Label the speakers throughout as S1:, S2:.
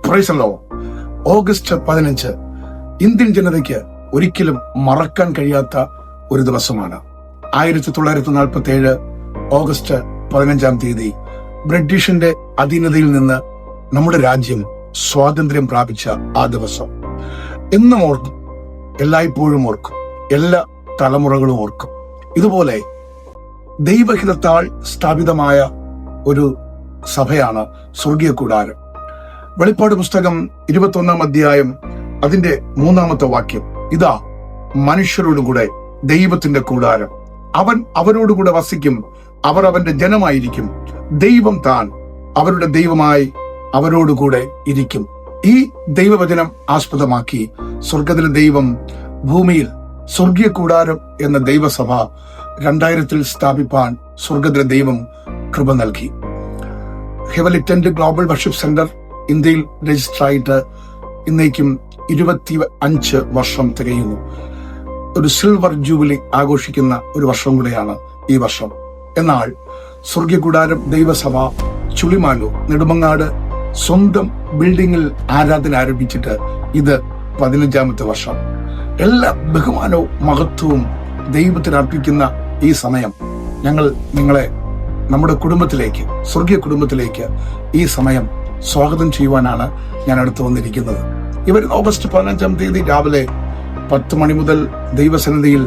S1: Praise the Lord. August 15 Indian ജനതയ്ക്ക് ഒരിക്കലും മറക്കാൻ കഴിയാത്ത ഒരു ദിവസമാണ്. 1947 ഓഗസ്റ്റ് 15 ബ്രിട്ടീഷിന്റെ അധീനതയിൽ നിന്ന് നമ്മുടെ രാജ്യം സ്വാതന്ത്ര്യം പ്രാപിച്ച ആ ദിവസം എന്നും ഓർക്കും, എല്ലായ്പ്പോഴും ഓർക്കും, എല്ലാ തലമുറകളും ഓർക്കും. ഇതുപോലെ ദൈവഹിതത്താൽ സ്ഥാപിതമായ ഒരു സഭയാണ് സ്വർഗീയ കൂടാരം. വെളിപ്പാട് പുസ്തകം 21 അധ്യായം അതിന്റെ 3 വാക്യം, ഇതാ മനുഷ്യരോടുകൂടെ ദൈവത്തിന്റെ കൂടാരം, അവൻ അവരോടുകൂടെ വസിക്കും, അവർ അവന്റെ ജനമായിരിക്കും, ദൈവം താൻ അവരുടെ ദൈവമായി അവരോടുകൂടെ ഇരിക്കും. ഈ ദൈവവചനം ആസ്പദമാക്കി സ്വർഗത്തിലെ ദൈവം ഭൂമിയിൽ സ്വർഗീയ കൂടാരം എന്ന ദൈവസഭ 2000 സ്ഥാപിപ്പാൻ സ്വർഗത്തിലെ ദൈവം കൃപ നൽകി. Heavenly tent global worship centre ഇന്ത്യയിൽ രജിസ്റ്റർ ആയിട്ട് ഇന്നേക്കും 25 വർഷം തികയുന്നു. ഒരു സിൽവർ ജൂബിലി ആഘോഷിക്കുന്ന ഒരു വർഷം കൂടെയാണ് ഈ വർഷം. എന്നാൽ സ്വർഗീയ കൂടാരം ദൈവസഭ ചുളിമാലൂർ നെടുമങ്ങാട് സ്വന്തം ബിൽഡിംഗിൽ ആരാധന ആരംഭിച്ചിട്ട് ഇത് 15ാമത്തെ വർഷം. എല്ലാ ബഹുമാനവും മഹത്വവും ദൈവത്തിന് അർപ്പിക്കുന്ന ഈ സമയം ഞങ്ങൾ നിങ്ങളെ നമ്മുടെ കുടുംബത്തിലേക്ക്, സ്വർഗീയ കുടുംബത്തിലേക്ക് ഈ സമയം സ്വാഗതം ചെയ്യുവാനാണ് ഞാൻ അടുത്ത് വന്നിരിക്കുന്നത്. ഇവർ ഓഗസ്റ്റ് 15 രാവിലെ 10 മണി മുതൽ ദൈവസന്നിധിയിൽ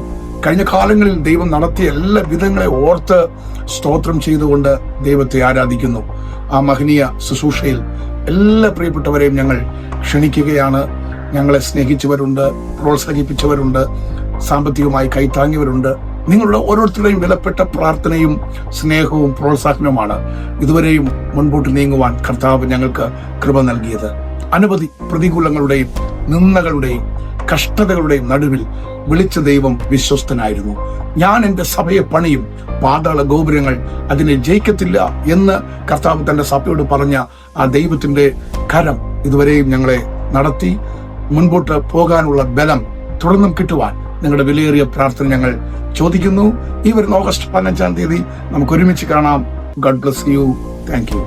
S1: കഴിഞ്ഞ കാലങ്ങളിൽ ദൈവം നടത്തിയ എല്ലാ വിധങ്ങളെ ഓർത്ത് സ്തോത്രം ചെയ്തുകൊണ്ട് ദൈവത്തെ ആരാധിക്കുന്നു. ആ മഹനീയ ശുശ്രൂഷയിൽ എല്ലാ പ്രിയപ്പെട്ടവരെയും ഞങ്ങൾ ക്ഷണിക്കുകയാണ്. ഞങ്ങളെ സ്നേഹിച്ചവരുണ്ട്, പ്രോത്സാഹിപ്പിച്ചവരുണ്ട്, സാമ്പത്തികമായി കൈത്താങ്ങിയവരുണ്ട്. നിങ്ങളുടെ ഓരോരുത്തരുടെയും വിലപ്പെട്ട പ്രാർത്ഥനയും സ്നേഹവും പ്രോത്സാഹനവുമാണ് ഇതുവരെയും മുൻപോട്ട് നീങ്ങുവാൻ കർത്താവ് ഞങ്ങൾക്ക് കൃപ നൽകിയത്. അനവധി പ്രതികൂലങ്ങളുടെയും നിന്ദകളുടെയും കഷ്ടതകളുടെയും നടുവിൽ വിളിച്ച ദൈവം വിശ്വസ്തനായിരുന്നു. ഞാൻ എന്റെ സഭയെ പണിയും, പാതാള ഗോപുരങ്ങൾ അതിനെ ജയിക്കത്തില്ല എന്ന് കർത്താവ് തന്റെ സഭയോട് പറഞ്ഞ ആ ദൈവത്തിന്റെ കരം ഇതുവരെയും ഞങ്ങളെ നടത്തി മുൻപോട്ട് പോകാനുള്ള ബലം തുടർന്നും കിട്ടുവാൻ നിങ്ങളുടെ വിലയേറിയ പ്രാർത്ഥന ഞങ്ങൾ ചോദിക്കുന്നു. ഈ വരുന്ന ഓഗസ്റ്റ് 15 നമുക്ക് ഒരുമിച്ച് കാണാം. God bless you. Thank you.